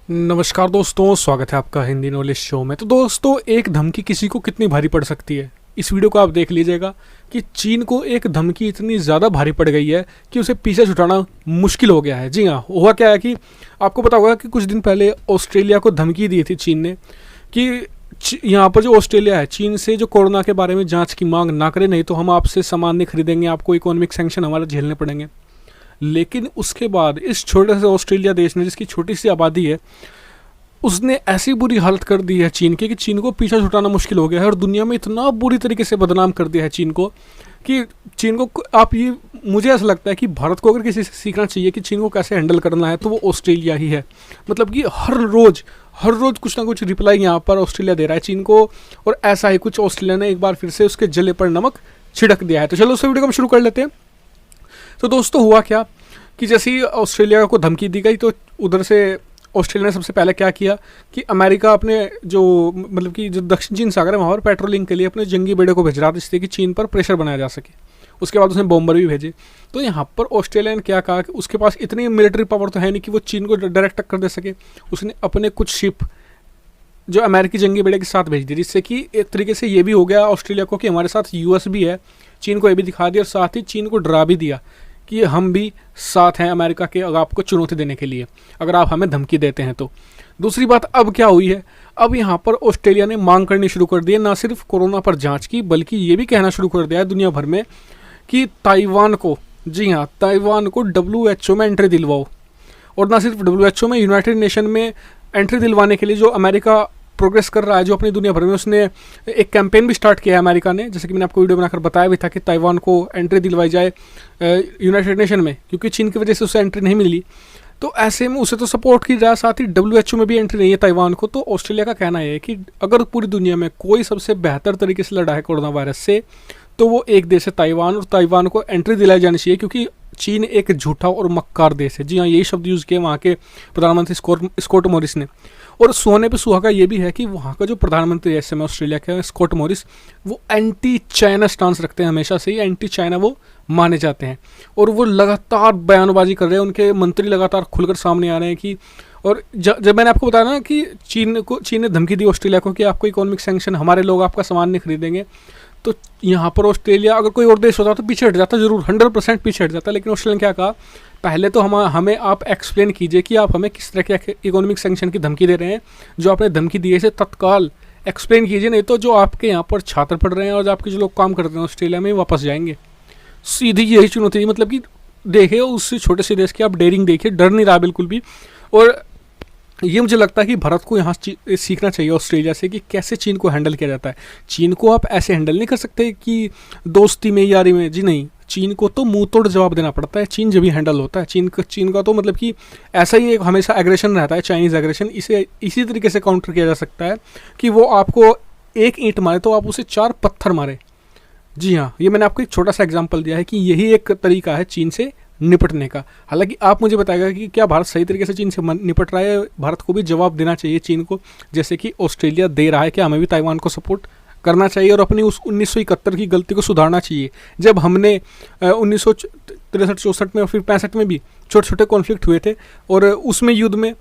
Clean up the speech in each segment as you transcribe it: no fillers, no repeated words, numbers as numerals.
नमस्कार दोस्तों, स्वागत है आपका हिंदी नॉलेज शो में। तो दोस्तों, एक धमकी किसी को कितनी भारी पड़ सकती है, इस वीडियो को आप देख लीजिएगा कि चीन को एक धमकी इतनी ज़्यादा भारी पड़ गई है कि उसे पीछे छुड़ाना मुश्किल हो गया है। जी हाँ, हुआ क्या है कि आपको पता होगा कि कुछ दिन पहले ऑस्ट्रेलिया को धमकी दी थी चीन ने कि यहाँ पर जो ऑस्ट्रेलिया है, चीन से जो कोरोना के बारे में जाँच की मांग ना करे, नहीं तो हम आपसे सामान नहीं खरीदेंगे, आपको इकोनॉमिक सैंक्शन हमारा झेलने पड़ेंगे। लेकिन उसके बाद इस छोटे से ऑस्ट्रेलिया देश ने, जिसकी छोटी सी आबादी है, उसने ऐसी बुरी हालत कर दी है चीन की कि चीन को पीछा छुटाना मुश्किल हो गया है और दुनिया में इतना बुरी तरीके से बदनाम कर दिया है चीन को कि चीन को आप ये, मुझे ऐसा लगता है कि भारत को अगर किसी से सीखना चाहिए कि चीन को कैसे हैंडल करना है तो वो ऑस्ट्रेलिया ही है। मतलब कि हर रोज़ कुछ ना कुछ रिप्लाई यहाँ पर ऑस्ट्रेलिया दे रहा है चीन को, और ऐसा ही कुछ ऑस्ट्रेलिया ने एक बार फिर से उसके जले पर नमक छिड़क दिया है। तो चलो उस वीडियो को हम शुरू कर लेते हैं। तो दोस्तों, हुआ क्या कि जैसे ही ऑस्ट्रेलिया को धमकी दी गई तो उधर से ऑस्ट्रेलिया ने सबसे पहले क्या किया कि अमेरिका अपने जो मतलब कि जो दक्षिण चीन सागर है वहाँ पर पेट्रोलिंग के लिए अपने जंगी बेड़े को भेज रहा था, जिससे कि चीन पर प्रेशर बनाया जा सके। उसके बाद उसने बॉम्बर भी भेजे। तो यहाँ पर ऑस्ट्रेलिया ने क्या कहा कि उसके पास इतनी मिलिट्री पावर तो है नहीं कि वो चीन को डायरेक्ट टक्कर दे सके। उसने अपने कुछ शिप जो अमेरिकी जंगी बेड़े के साथ भेज दी, जिससे कि एक तरीके से ये भी हो गया ऑस्ट्रेलिया को कि हमारे साथ यूएस भी है। चीन को ये भी दिखा दिया और साथ ही चीन को डरा भी दिया कि हम भी साथ हैं अमेरिका के, अगर आपको चुनौती देने के लिए, अगर आप हमें धमकी देते हैं तो। दूसरी बात अब क्या हुई है, अब यहाँ पर ऑस्ट्रेलिया ने मांग करनी शुरू कर दी है ना सिर्फ कोरोना पर जांच की, बल्कि ये भी कहना शुरू कर दिया है दुनिया भर में कि ताइवान को, जी हाँ, ताइवान को WHO में एंट्री दिलवाओ। और ना सिर्फ WHO में, यूनाइटेड नेशन में एंट्री दिलवाने के लिए जो अमेरिका प्रोग्रेस कर रहा है, जो अपनी दुनिया भर में, उसने एक कैंपेन भी स्टार्ट किया है अमेरिका ने, जैसे कि मैंने आपको वीडियो बनाकर बताया भी था कि ताइवान को एंट्री दिलवाई जाए यूनाइटेड नेशन में, क्योंकि चीन की वजह से उसे एंट्री नहीं मिली। तो ऐसे में उसे तो सपोर्ट की जाए, साथ ही WHO में भी एंट्री नहीं है ताइवान को। तो ऑस्ट्रेलिया का कहना है कि अगर पूरी दुनिया में कोई सबसे बेहतर तरीके से लड़ा है कोरोना वायरस से, तो वो एक देश है ताइवान, और ताइवान को एंट्री दिलाई जानी चाहिए, क्योंकि चीन एक झूठा और मक्कार देश है। जी हाँ, यही शब्द यूज़ किए वहाँ के प्रधानमंत्री स्कॉट मॉरिस ने। और सोने पे सुहागा ये भी है कि वहाँ का जो प्रधानमंत्री है इस समय ऑस्ट्रेलिया के, स्कॉट मॉरिस, वो एंटी चाइना स्टांस रखते हैं, हमेशा से ही एंटी चाइना वो माने जाते हैं। और वो लगातार बयानबाजी कर रहे हैं, उनके मंत्री लगातार खुलकर सामने आ रहे हैं कि, और जब मैंने आपको बताया ना कि चीन ने धमकी दी ऑस्ट्रेलिया को कि आपको इकोनॉमिक सैंक्शन, हमारे लोग आपका सामान नहीं खरीदेंगे, तो यहाँ पर ऑस्ट्रेलिया, अगर कोई और देश होता तो पीछे हट जाता, जरूर 100% पीछे हट जाता। लेकिन ऑस्ट्रेलिया ने क्या कहा, पहले तो हमें आप एक्सप्लेन कीजिए कि आप हमें किस तरह के इकोनॉमिक सैंक्शन की धमकी दे रहे हैं। जो आपने धमकी दी है इसे तत्काल एक्सप्लेन कीजिए, नहीं तो जो आपके यहाँ पर छात्र पढ़ रहे हैं और जो आपके जो लोग काम करते हैं ऑस्ट्रेलिया में, वापस जाएंगे। सीधी यही चुनौती, मतलब कि देखिए उस छोटे से देश की आप डेयरिंग देखिए, डर नहीं रहा बिल्कुल भी। और ये मुझे लगता है कि भारत को यहाँ सीखना चाहिए ऑस्ट्रेलिया से कि कैसे चीन को हैंडल किया जाता है। चीन को आप ऐसे हैंडल नहीं कर सकते कि दोस्ती में, यारी में, जी नहीं, चीन को तो मुंह तोड़ जवाब देना पड़ता है। चीन जब भी हैंडल होता है, चीन का तो मतलब कि ऐसा ही एक हमेशा एग्रेशन रहता है, चाइनीज़ एग्रेशन। इसे इसी तरीके से काउंटर किया जा सकता है कि वो आपको एक ईंट मारे तो आप उसे 4 पत्थर मारे। जी हाँ, ये मैंने आपको एक छोटा सा एग्जाम्पल दिया है कि यही एक तरीका है चीन से निपटने का। हालांकि आप मुझे बताएगा कि क्या भारत सही तरीके से चीन से निपट रहा है। भारत को भी जवाब देना चाहिए चीन को, जैसे कि ऑस्ट्रेलिया दे रहा है, कि हमें भी ताइवान को सपोर्ट करना चाहिए और अपनी उस 1971 की गलती को सुधारना चाहिए, जब हमने 1963-64 में और फिर 65 में भी छोटे छोटे कॉन्फ्लिक्ट हुए थे, और उसमें युद्ध में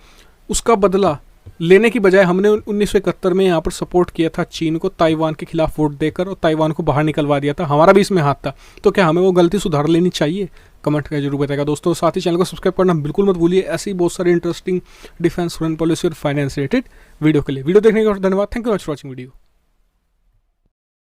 उसका बदला लेने की बजाय हमने 1971 में यहाँ पर सपोर्ट किया था चीन को, ताइवान के खिलाफ वोट देकर, और ताइवान को बाहर निकलवा दिया था। हमारा भी इसमें हाथ था। तो क्या हमें वो गलती सुधार लेनी चाहिए? कमेंट करके जरूर बताएगा दोस्तों। साथ ही चैनल को सब्सक्राइब करना बिल्कुल मत भूलिए, ऐसी बहुत सारी इंटरेस्टिंग डिफेंस, फॉरेन पॉलिसी और फाइनेंस रिलेटेड वीडियो के लिए। वीडियो देखने के लिए धन्यवाद। Thank you for watching video.